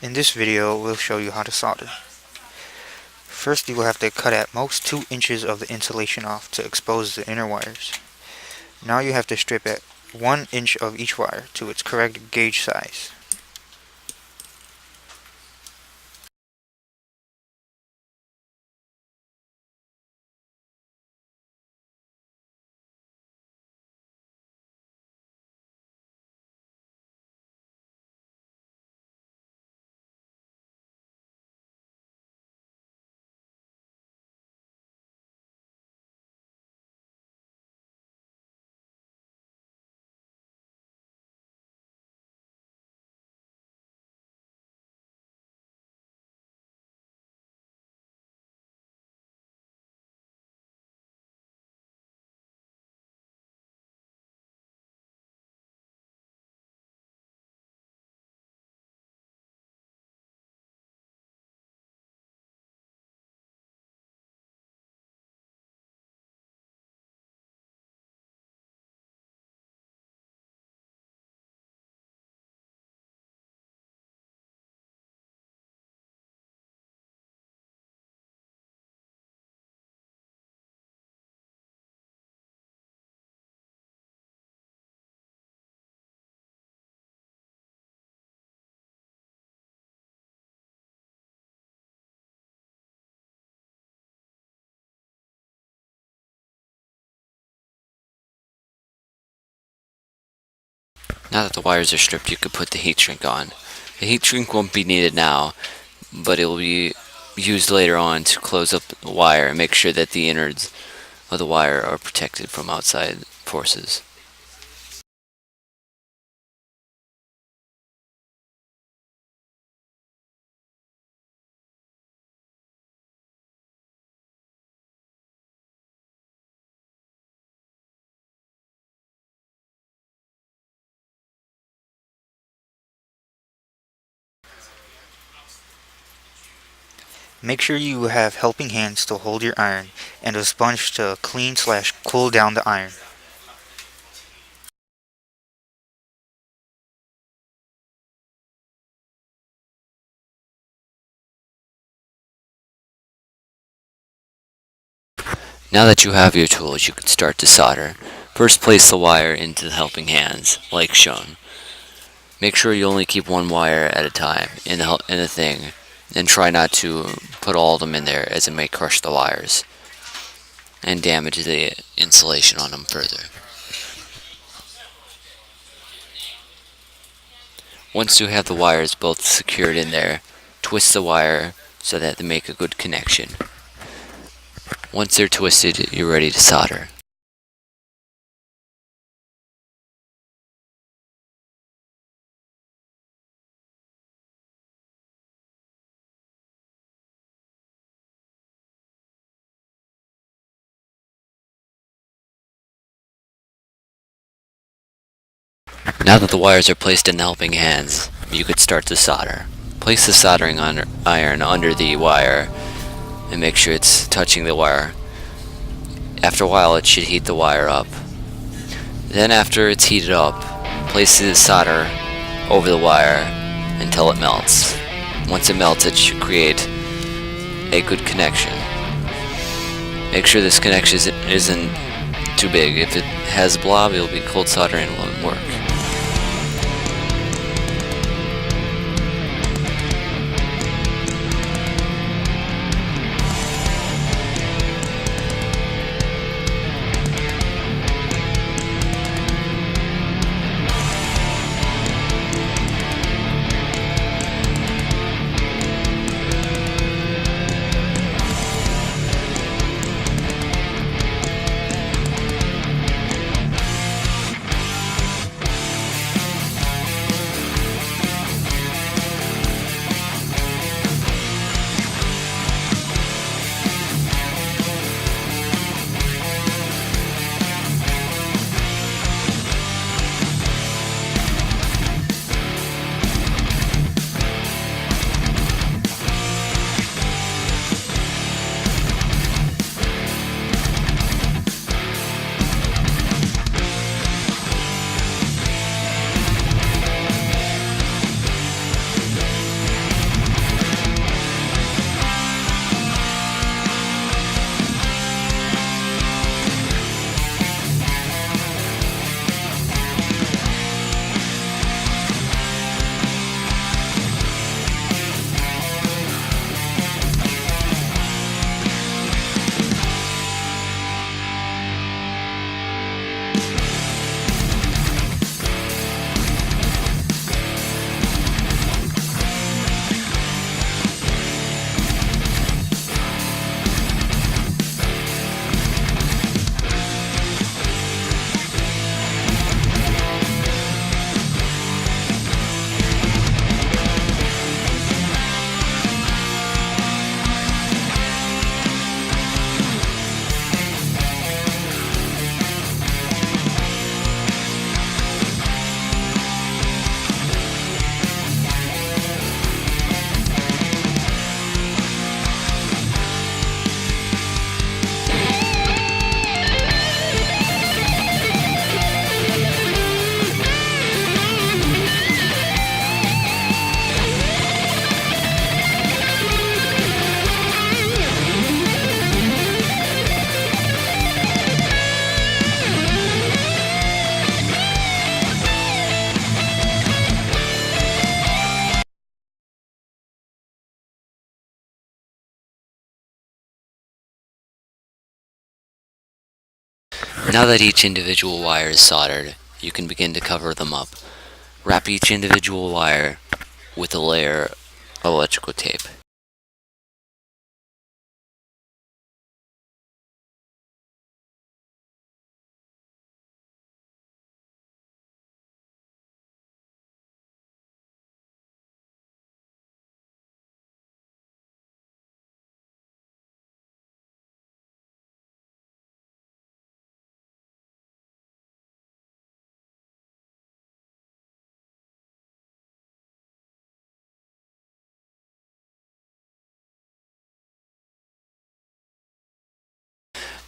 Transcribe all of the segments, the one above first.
In this video, we'll show you how to solder. First, you will have to cut at most 2 inches of the insulation off to expose the inner wires. Now you have to strip at 1 inch of each wire to its correct gauge size. Now that the wires are stripped, you could put the heat shrink on. The heat shrink won't be needed now, but it will be used later on to close up the wire and make sure that the innards of the wire are protected from outside forces. Make sure you have helping hands to hold your iron and a sponge to clean/cool down the iron. Now that you have your tools, you can start to solder. First, place the wire into the helping hands, like shown. Make sure you only keep one wire at a time in the thing, and try not to put all of them in there, as it may crush the wires and damage the insulation on them further. Once you have the wires both secured in there, twist the wire so that they make a good connection. Once they're twisted, you're ready to solder. Now that the wires are placed in the helping hands, you could start to solder. Place the soldering iron under the wire and make sure it's touching the wire. After a while, it should heat the wire up. Then after it's heated up, place the solder over the wire until it melts. Once it melts, it should create a good connection. Make sure this connection isn't too big. If it has a blob, it'll be cold solder and it won't work. Now that each individual wire is soldered, you can begin to cover them up. Wrap each individual wire with a layer of electrical tape.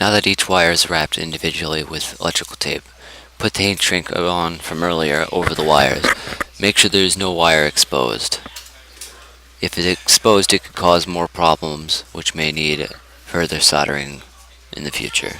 Now that each wire is wrapped individually with electrical tape, put the heat shrink on from earlier over the wires. Make sure there is no wire exposed. If it's exposed, it could cause more problems, which may need further soldering in the future.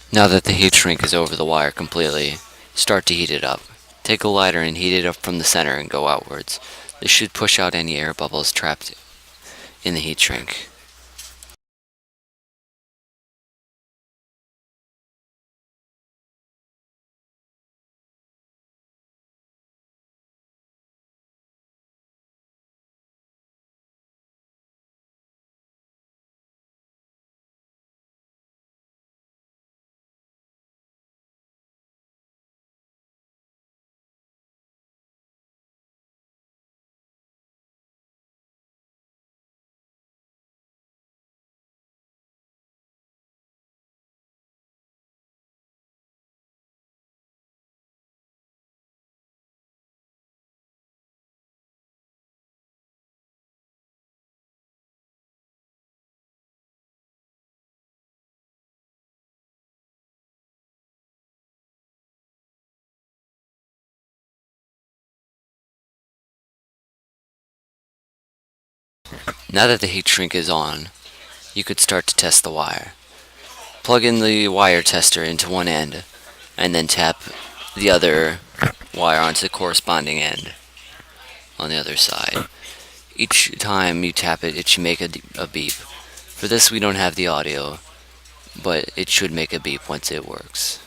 Now that the heat shrink is over the wire completely, start to heat it up. Take a lighter and heat it up from the center and go outwards. This should push out any air bubbles trapped in the heat shrink. Now that the heat shrink is on, you could start to test the wire. Plug in the wire tester into one end, and then tap the other wire onto the corresponding end on the other side. Each time you tap it, it should make a beep. For this, we don't have the audio, but it should make a beep once it works.